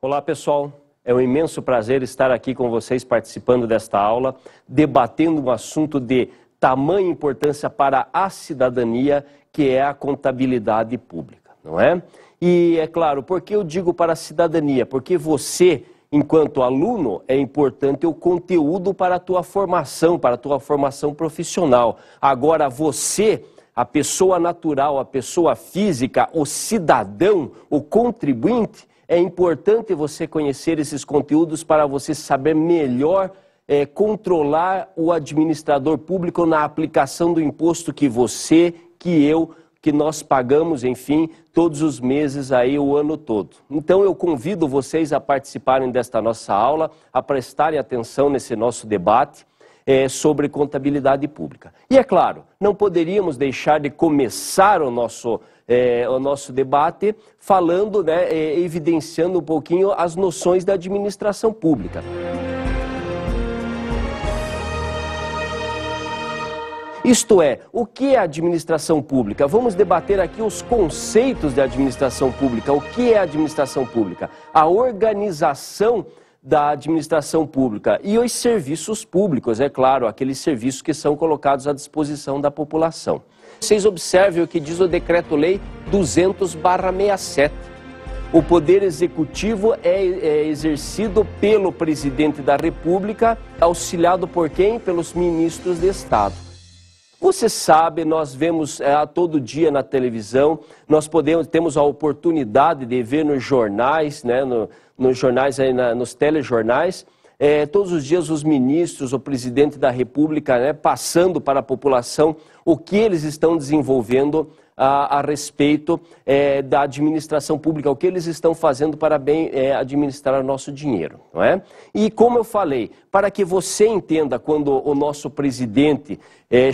Olá pessoal, é um imenso prazer estar aqui com vocês participando desta aula, debatendo um assunto de tamanha importância para a cidadania, que é a contabilidade pública, não é? E é claro, por que eu digo para a cidadania? Porque você, enquanto aluno, é importante o conteúdo para a tua formação profissional. Agora você, a pessoa natural, a pessoa física, o cidadão, o contribuinte, é importante você conhecer esses conteúdos para você saber melhor controlar o administrador público na aplicação do imposto que você, que eu, que nós pagamos, enfim, todos os meses aí, o ano todo. Então eu convido vocês a participarem desta nossa aula, a prestarem atenção nesse nosso debate sobre contabilidade pública. E é claro, não poderíamos deixar de começar o nosso debate falando, evidenciando um pouquinho as noções da administração pública. Isto é, o que é administração pública? Vamos debater aqui os conceitos de administração pública. O que é administração pública? A organização da administração pública e os serviços públicos, é claro, aqueles serviços que são colocados à disposição da população. Vocês observem o que diz o Decreto-Lei 200/67. O poder executivo é exercido pelo presidente da República, auxiliado por quem? Pelos ministros de Estado. Você sabe, nós vemos todo dia na televisão, nós temos a oportunidade de ver nos jornais, nos jornais, nos telejornais, todos os dias os ministros, o presidente da República, passando para a população o que eles estão desenvolvendo a respeito da administração pública, o que eles estão fazendo para bem administrar o nosso dinheiro, não é? E como eu falei, para que você entenda quando o nosso presidente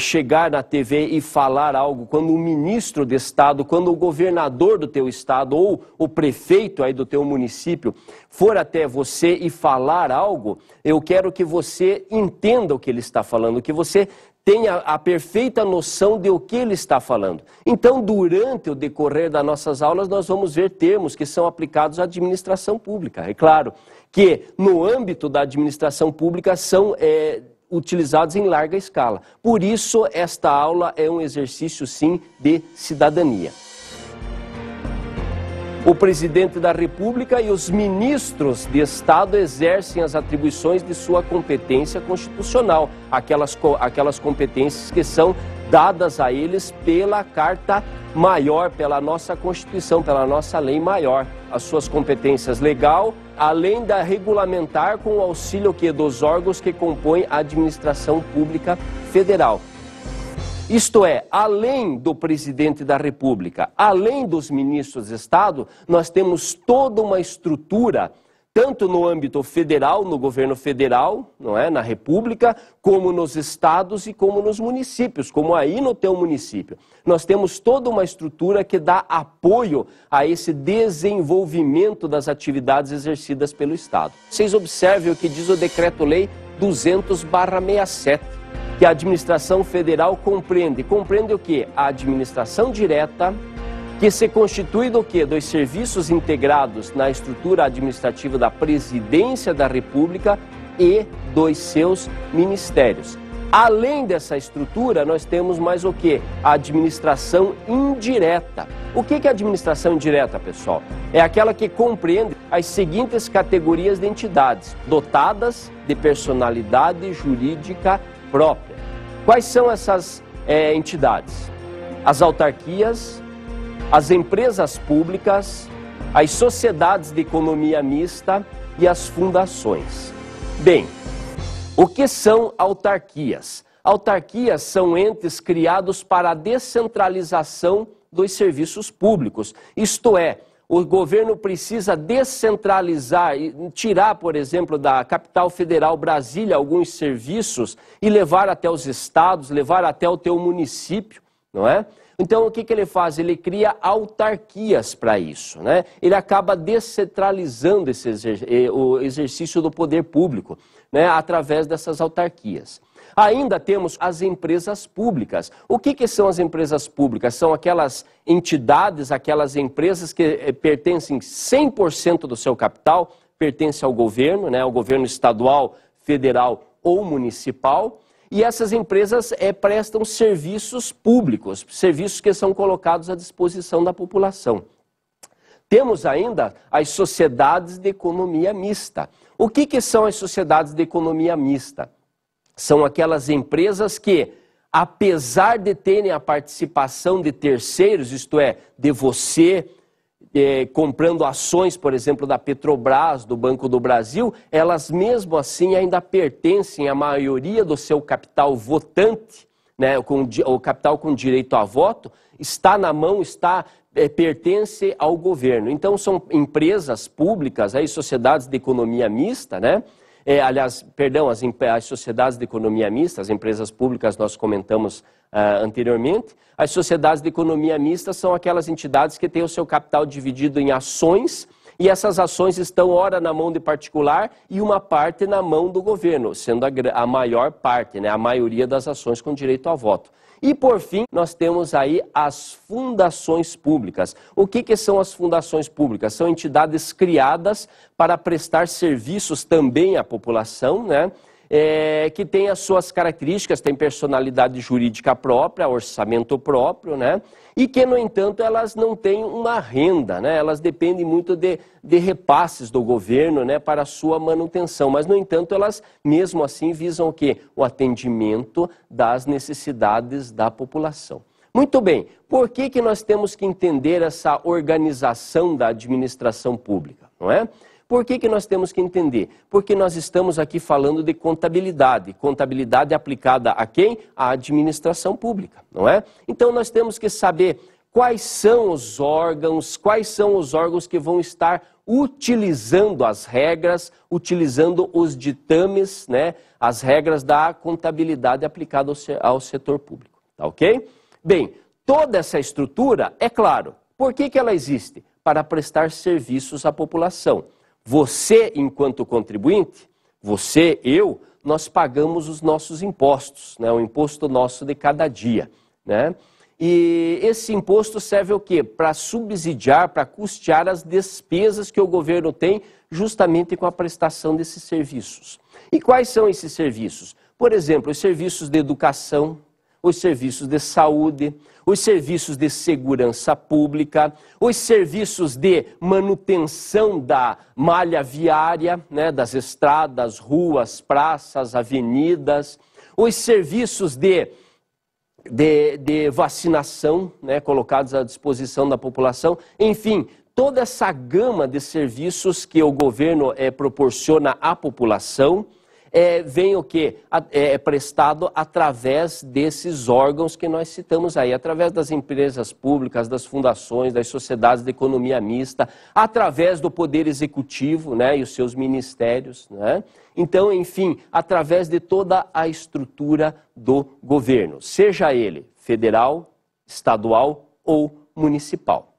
chegar na TV e falar algo, quando o ministro de Estado, quando o governador do teu estado ou o prefeito aí do teu município for até você e falar algo, eu quero que você entenda o que ele está falando, que você tenha a perfeita noção de o que ele está falando. Então, durante o decorrer das nossas aulas, nós vamos ver termos que são aplicados à administração pública. É claro que, no âmbito da administração pública, são utilizados em larga escala. Por isso, esta aula é um exercício, sim, de cidadania. O presidente da República e os ministros de Estado exercem as atribuições de sua competência constitucional, aquelas competências que são dadas a eles pela Carta Maior, pela nossa Constituição, pela nossa lei maior. As suas competências legal, além da regulamentar com o auxílio dos órgãos que compõem a administração pública federal. Isto é, além do presidente da República, além dos ministros de Estado, nós temos toda uma estrutura, tanto no âmbito federal, no governo federal, não é, na República, como nos estados e como nos municípios, como aí no teu município. Nós temos toda uma estrutura que dá apoio a esse desenvolvimento das atividades exercidas pelo Estado. Vocês observem o que diz o Decreto-Lei 200/67. Que a administração federal compreende o quê? A administração direta, que se constitui do quê? Dos serviços integrados na estrutura administrativa da Presidência da República e dos seus ministérios. Além dessa estrutura, nós temos mais o quê? A administração indireta. O que é administração indireta, pessoal? É aquela que compreende as seguintes categorias de entidades, dotadas de personalidade jurídica própria. Quais são essas entidades? As autarquias, as empresas públicas, as sociedades de economia mista e as fundações. Bem, o que são autarquias? Autarquias são entes criados para a descentralização dos serviços públicos, isto é, o governo precisa descentralizar, tirar, por exemplo, da capital federal Brasília alguns serviços e levar até os estados, levar até o teu município, não é? Então, o que ele faz? Ele cria autarquias para isso, né? Ele acaba descentralizando o exercício do poder público, né, através dessas autarquias. Ainda temos as empresas públicas. O que são as empresas públicas? São aquelas entidades, aquelas empresas que pertencem 100% do seu capital, pertencem ao governo, né, ao governo estadual, federal ou municipal, e essas empresas prestam serviços públicos, serviços que são colocados à disposição da população. Temos ainda as sociedades de economia mista. O que são as sociedades de economia mista? São aquelas empresas que, apesar de terem a participação de terceiros, isto é, de você comprando ações, por exemplo, da Petrobras, do Banco do Brasil, elas mesmo assim ainda pertencem à maioria do seu capital votante, né, o capital com direito a voto, está na mão, pertence ao governo. Então são empresas públicas, aí, sociedades de economia mista, né? As sociedades de economia mista, as empresas públicas nós comentamos anteriormente. As sociedades de economia mista são aquelas entidades que têm o seu capital dividido em ações, e essas ações estão ora na mão de particular e uma parte na mão do governo, sendo a maior parte, né, a maioria das ações com direito a voto. E, por fim, nós temos aí as fundações públicas. O que são as fundações públicas? São entidades criadas para prestar serviços também à população, né? Que tem as suas características, tem personalidade jurídica própria, orçamento próprio, né? E que, no entanto, elas não têm uma renda, né? Elas dependem muito de repasses do governo, né, para a sua manutenção. Mas, no entanto, elas, mesmo assim, visam o quê? O atendimento das necessidades da população. Muito bem, por que nós temos que entender essa organização da administração pública, não é? Por que nós temos que entender? Porque nós estamos aqui falando de contabilidade. Contabilidade aplicada a quem? À administração pública, não é? Então nós temos que saber quais são os órgãos que vão estar utilizando as regras, utilizando os ditames, né? As regras da contabilidade aplicada ao setor público, tá ok? Bem, toda essa estrutura, é claro, por que ela existe? Para prestar serviços à população. Você, enquanto contribuinte, você, eu, nós pagamos os nossos impostos, né? O imposto nosso de cada dia, né? E esse imposto serve o quê? Para subsidiar, para custear as despesas que o governo tem justamente com a prestação desses serviços. E quais são esses serviços? Por exemplo, os serviços de educação, os serviços de saúde, os serviços de segurança pública, os serviços de manutenção da malha viária, né, das estradas, ruas, praças, avenidas, os serviços de vacinação, né, colocados à disposição da população, enfim, toda essa gama de serviços que o governo proporciona à população, vem o quê? É prestado através desses órgãos que nós citamos aí, através das empresas públicas, das fundações, das sociedades de economia mista, através do Poder Executivo, né, e os seus ministérios, né? Então, enfim, através de toda a estrutura do governo, seja ele federal, estadual ou municipal.